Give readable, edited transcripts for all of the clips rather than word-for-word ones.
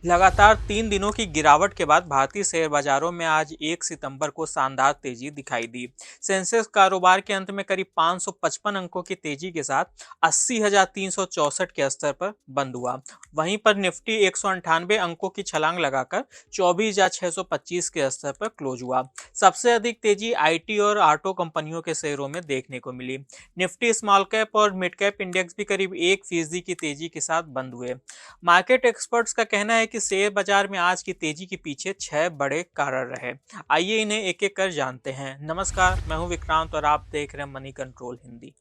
लगातार 3 दिनों की गिरावट के बाद भारतीय शेयर बाजारों में आज 1 सितंबर को शानदार तेजी दिखाई दी। सेंसेक्स कारोबार के अंत में करीब 555 अंकों की तेजी के साथ 80,364 के स्तर पर बंद हुआ। वहीं पर निफ्टी 198 अंकों की छलांग लगाकर 24,625 के स्तर पर क्लोज हुआ। सबसे अधिक तेजी आईटी और ऑटो कंपनियों के शेयरों में देखने को मिली। निफ्टी स्मॉल कैप और मिड कैप इंडेक्स भी करीब 1% की तेजी के साथ बंद हुए। मार्केट एक्सपर्ट्स का कहना है कि शेयर बाजार में आज की तेजी के पीछे 6 बड़े कारण रहे। आइए इन्हें एक एक कर जानते हैं। नमस्कार, मैं हूं विक्रांत और आप देख रहे हैं मनी कंट्रोल हिंदी।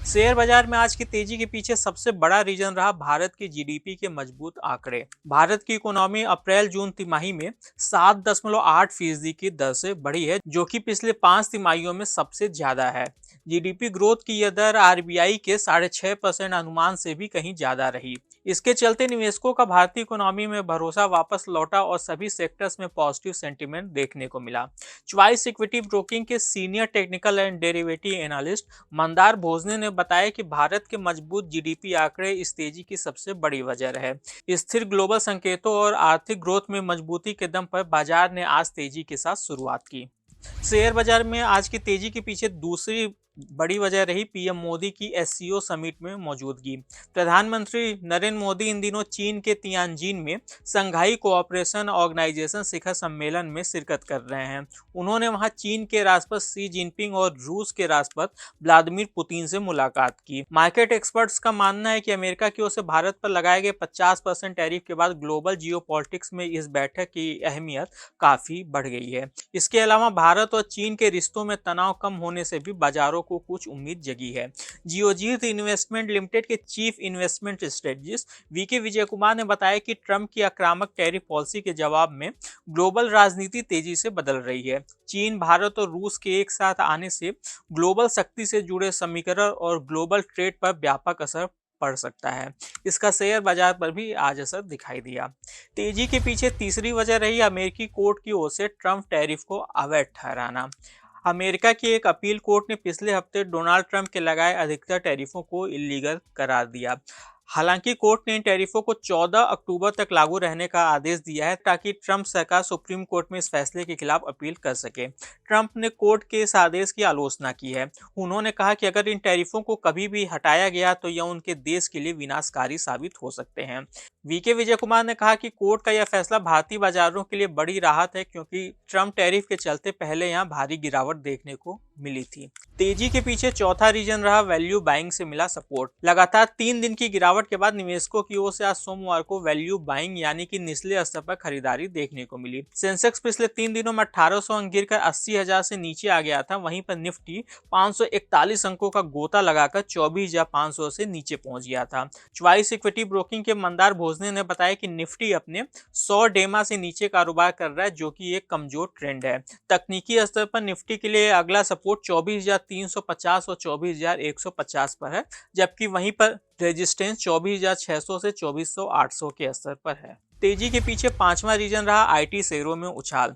शेयर बाजार में आज की तेजी के पीछे सबसे बड़ा रीजन रहा भारत की जीडीपी के मजबूत आंकड़े। भारत की इकोनॉमी अप्रैल जून तिमाही में 7.8% की दर से बढ़ी है, जो कि पिछले 5 तिमाहियों में सबसे ज्यादा है। जीडीपी ग्रोथ की यह दर आरबीआई के 6.5% अनुमान से भी कहीं ज्यादा रही। इसके चलते निवेशकों का भारतीय इकोनॉमी में भरोसा वापस लौटा और सभी सेक्टर्स में पॉजिटिव सेंटीमेंट देखने को मिला। च्वाइस इक्विटी ब्रोकिंग के senior technical and derivative analyst Mandar भोजने ने बताया कि भारत के मजबूत जीडीपी आंकड़े इस तेजी की सबसे बड़ी वजह रहे। स्थिर ग्लोबल संकेतों और आर्थिक ग्रोथ में मजबूती के दम पर बाजार ने आज तेजी के साथ शुरुआत की। शेयर बाजार में आज की तेजी के पीछे दूसरी बड़ी वजह रही पीएम मोदी की एससीओ समिट में मौजूदगी। प्रधानमंत्री नरेंद्र मोदी इन दिनों चीन के तियानजिन में संघाई कोऑपरेशन ऑर्गेनाइजेशन शिखर सम्मेलन में शिरकत कर रहे हैं। उन्होंने वहां चीन के राष्ट्रपति शी जिनपिंग और रूस के राष्ट्रपति व्लादिमीर पुतिन से मुलाकात की। मार्केट एक्सपर्ट्स का मानना है कि अमेरिका की ओर से भारत पर लगाए गए 50% टैरिफ के बाद ग्लोबल जियोपॉलिटिक्स में इस बैठक की अहमियत काफी बढ़ गई है। इसके अलावा भारत और चीन के रिश्तों में तनाव कम होने से भी बाजारों को कुछ उम्मीद जगी है। जियोजीत इन्वेस्टमेंट लिमिटेड के chief investment strategist VK Vijay Kumar ने बताया कि ट्रंप की आक्रामक टैरिफ पॉलिसी के जवाब में ग्लोबल राजनीति तेजी से बदल रही है। चीन, भारत और रूस के एक साथ आने से ग्लोबल शक्ति से जुड़े समीकरण और ग्लोबल ट्रेड पर व्यापक असर पड़ सकता है। इसका शेयर बाजार पर भी आज असर दिखाई दिया। तेजी के पीछे तीसरी वजह रही अमेरिकी कोर्ट की ओर से ट्रंप टैरिफ को अवैध ठहराना। अमेरिका की एक अपील कोर्ट ने पिछले हफ्ते डोनाल्ड ट्रंप के लगाए अधिकतर टैरिफों को इलीगल करार दिया। हालांकि कोर्ट ने इन टैरिफों को 14 अक्टूबर तक लागू रहने का आदेश दिया है, ताकि ट्रंप सरकार सुप्रीम कोर्ट में इस फैसले के खिलाफ अपील कर सके। ट्रंप ने कोर्ट के इस आदेश की आलोचना की है। उन्होंने कहा कि अगर इन टैरिफों को कभी भी हटाया गया तो यह उनके देश के लिए विनाशकारी साबित हो सकते हैं। वीके विजय कुमार ने कहा कि कोर्ट का यह फैसला भारतीय बाजारों के लिए बड़ी राहत है, क्योंकि ट्रंप टैरिफ के चलते पहले यहां भारी गिरावट देखने को मिली थी। तेजी के पीछे चौथा रीजन रहा वैल्यू बाइंग से मिला सपोर्ट। लगातार 3 दिन की गिरावट के बाद निवेशकों की ओर से आज सोमवार को वैल्यू बाइंग यानी कि निचले स्तर पर खरीदारी देखने को मिली। सेंसेक्स पिछले 3 दिनों में 1800 अंक गिरकर 80,000 से नीचे आ गया था। वहीं पर निफ्टी 541 अंकों का गोता लगाकर 24,500 से नीचे पहुंच गया था। च्वाइस इक्विटी ब्रोकिंग के मंदार भोजने ने बताया कि निफ्टी अपने 100 डेमा से नीचे कारोबार कर रहा है, जो कि एक कमजोर ट्रेंड है। तकनीकी स्तर पर निफ्टी के लिए अगला सपोर्ट 24,350 और 24,150 पर है, जबकि वहीं पर रेजिस्टेंस 24,600 से 24,800 के स्तर पर है। तेजी के पीछे पांचवा रीजन रहा आईटी शेयरों में उछाल।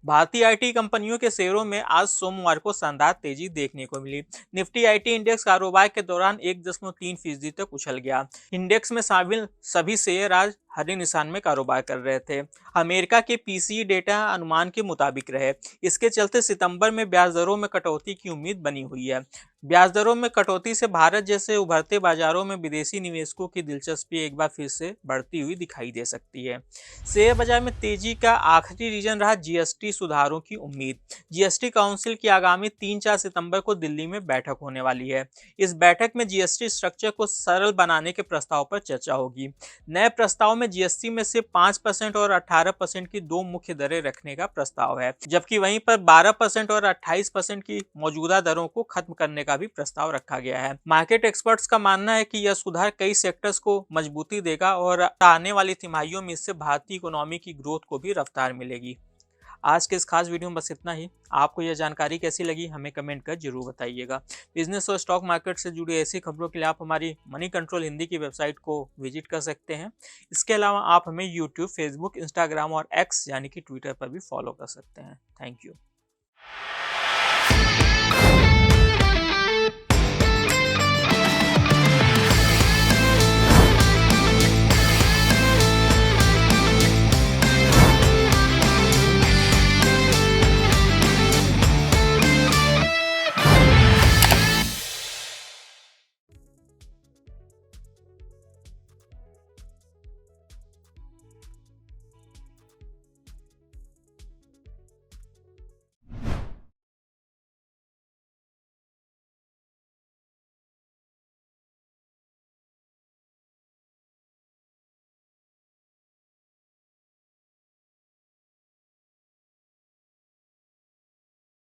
भारतीय आईटी कंपनियों के शेयरों में आज सोमवार को शानदार तेजी देखने को मिली। निफ्टी आईटी इंडेक्स कारोबार के दौरान 1.3% तक उछल गया। इंडेक्स में शामिल सभी शेयर आज हरे निशान में कारोबार कर रहे थे। अमेरिका के पीसीई डेटा अनुमान के मुताबिक रहे। इसके चलते सितंबर में ब्याज दरों में कटौती की उम्मीद बनी हुई है। ब्याज दरों में कटौती से भारत जैसे उभरते बाजारों में विदेशी निवेशकों की दिलचस्पी एक बार फिर से बढ़ती हुई दिखाई दे सकती है। शेयर बाजार में तेजी का आखिरी रीजन रहा जीएसटी सुधारों की उम्मीद। जीएसटी काउंसिल की आगामी 3-4 सितंबर को दिल्ली में बैठक होने वाली है। इस बैठक में जीएसटी स्ट्रक्चर को सरल बनाने के प्रस्ताव पर चर्चा होगी। नए प्रस्ताव में जीएसटी में से 5% और 18% की दो मुख्य दरें रखने का प्रस्ताव है, जबकि वहीं पर 12% और 28% की मौजूदा दरों को खत्म करने का भी प्रस्ताव रखा गया है। मार्केट एक्सपर्ट्स का मानना है कि यह सुधार कई सेक्टर्स को मजबूती देगा और आने वाली तिमाहियों में इससे भारतीय इकोनॉमी की ग्रोथ को भी रफ्तार मिलेगी। आज के इस खास वीडियो में बस इतना ही। आपको यह जानकारी कैसी लगी हमें कमेंट कर जरूर बताइएगा। बिजनेस और स्टॉक मार्केट से जुड़ी ऐसी खबरों के लिए आप हमारी मनी कंट्रोल हिंदी की वेबसाइट को विजिट कर सकते हैं। इसके अलावा आप हमें यूट्यूब, फेसबुक, इंस्टाग्राम और एक्स यानी कि ट्विटर पर भी फॉलो कर सकते हैं। Thank you.